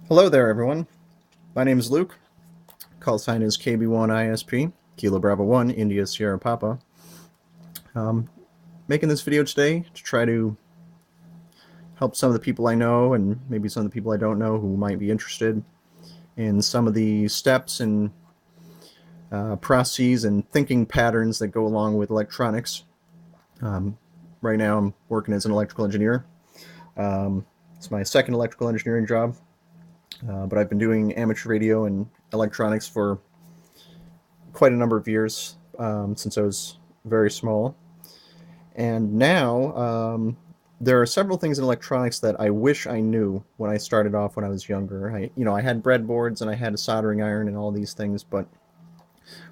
Hello there, everyone. My name is Luke. Call sign is KB1ISP, Kilo Bravo 1, India Sierra Papa. Um, Making this video today to try to help some of the people I know and maybe some of the people I don't know who might be interested in some of the steps and processes and thinking patterns that go along with electronics. Um, right now, I'm working as an electrical engineer. It's my second electrical engineering job, but I've been doing amateur radio and electronics for quite a number of years, since I was very small. And now there are several things in electronics that I wish I knew when I started off when I was younger. I had breadboards and I had a soldering iron and all these things, but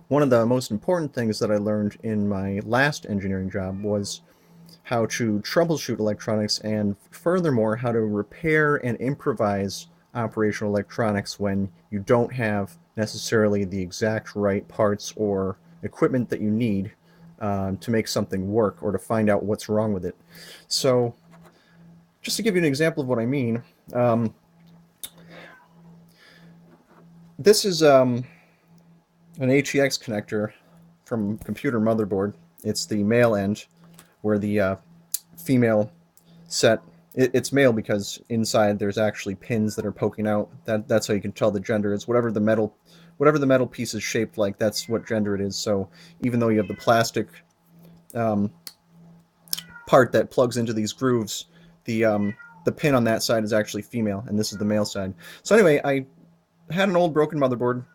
one of the most important things that I learned in my last engineering job was how to troubleshoot electronics and furthermore how to repair and improvise operational electronics when you don't have necessarily the exact right parts or equipment that you need to make something work or to find out what's wrong with it. So just to give you an example of what I mean, um, this is an ATX connector from computer motherboard. It's the male end where the female set. It's male because inside there's actually pins that are poking out. That's how you can tell the gender. It's whatever the metal piece is shaped like. That's what gender it is. So even though you have the plastic um, part that plugs into these grooves, the pin on that side is actually female, and this is the male side. So anyway, I had an old broken motherboard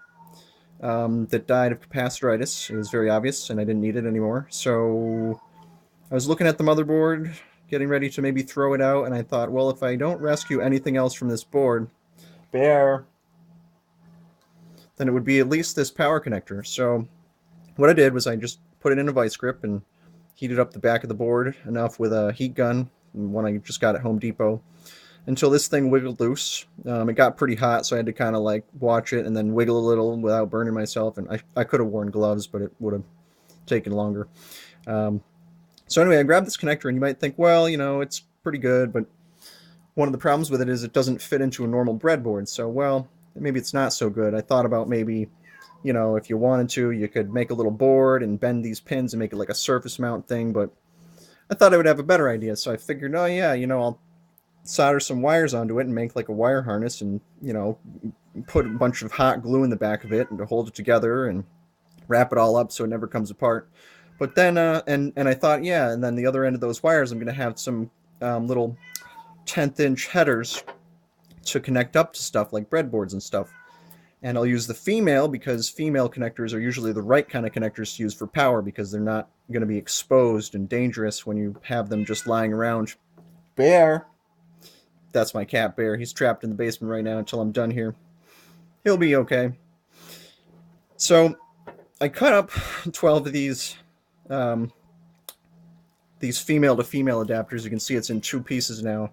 that died of capacitoritis. It was very obvious, and I didn't need it anymore. So I was looking at the motherboard, getting ready to maybe throw it out, and I thought, well, if I don't rescue anything else from this board, bear, then it would be at least this power connector. So what I did was I just put it in a vice grip and heated up the back of the board enough with a heat gun, one I just got at Home Depot, until this thing wiggled loose. It got pretty hot, so I had to kind of like watch it and then wiggle a little without burning myself. And I could have worn gloves, but it would have taken longer. Um, so anyway, I grabbed this connector, and you might think, well, it's pretty good, but one of the problems with it is it doesn't fit into a normal breadboard. So, well, maybe it's not so good. I thought about maybe, if you wanted to, you could make a little board and bend these pins and make it like a surface mount thing, but I thought I would have a better idea. So I figured, oh yeah, I'll solder some wires onto it and make like a wire harness and, put a bunch of hot glue in the back of it and to hold it together and wrap it all up so it never comes apart. But then, and I thought, yeah, and then the other end of those wires, I'm going to have some little 1/10-inch headers to connect up to stuff like breadboards and stuff. And I'll use the female because female connectors are usually the right kind of connectors to use for power because they're not going to be exposed and dangerous when you have them just lying around. Bear. That's my cat Bear. He's trapped in the basement right now until I'm done here. He'll be okay. So I cut up 12 of um, these female to female adapters. You can see it's in two pieces now.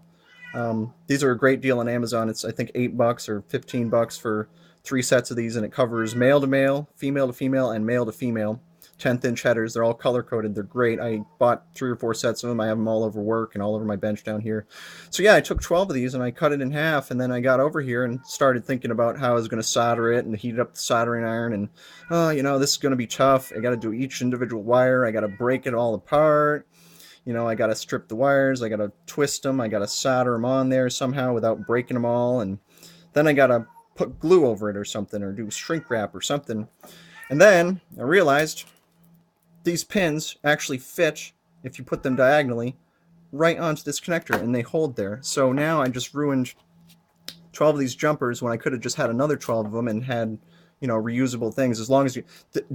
These are a great deal on Amazon. It's I think $8 or $15 for 3 sets of these, and it covers male to male, female to female, and male to female. 1/10-inch headers. They're all color coded. They're great. I bought 3 or 4 sets of them. I have them all over work and all over my bench down here. So yeah, I took 12 of these and I cut it in half, and then I got over here and started thinking about how I was going to solder it and heat up the soldering iron. And oh, this is going to be tough. I got to do each individual wire. I got to break it all apart. I got to strip the wires, I got to twist them, I got to solder them on there somehow without breaking them all, and then I got to put glue over it or something, or do shrink wrap or something. And then I realized these pins actually fit, if you put them diagonally, right onto this connector, and they hold there. So now I just ruined 12 of these jumpers when I could have just had another 12 of them and had reusable things. As long as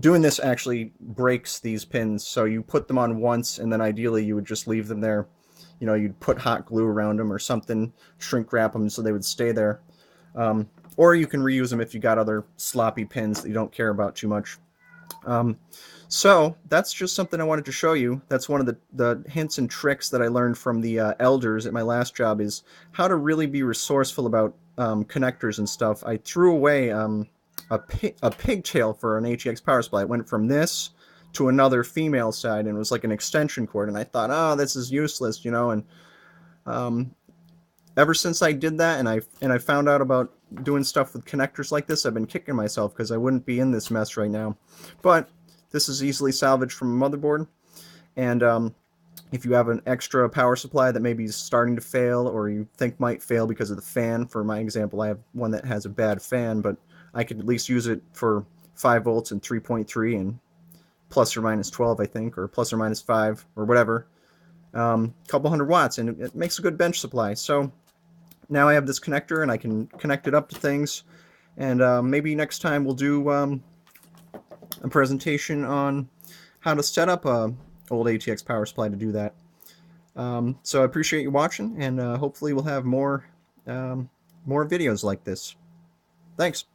doing this actually breaks these pins, so you put them on once and then ideally you would just leave them there. You'd put hot glue around them or something, shrink wrap them so they would stay there, or you can reuse them if you got other sloppy pins that you don't care about too much. So that's just something I wanted to show you. That's one of the hints and tricks that I learned from the elders at my last job, is how to really be resourceful about connectors and stuff. I threw away a pigtail for an ATX power supply. It went from this to another female side, and it was like an extension cord, and I thought, oh, this is useless, and ever since I did that, and I found out about doing stuff with connectors like this, I've been kicking myself because I wouldn't be in this mess right now. But this is easily salvaged from a motherboard, and if you have an extra power supply that maybe is starting to fail or you think might fail because of the fan, for my example, I have one that has a bad fan, but I could at least use it for 5 volts and 3.3 and plus or minus 12, I think, or plus or minus 5 or whatever. Couple hundred watts, and it makes a good bench supply. So now I have this connector and I can connect it up to things, and maybe next time we'll do a presentation on how to set up a old ATX power supply to do that. So I appreciate you watching, and hopefully we'll have more videos like this. Thanks.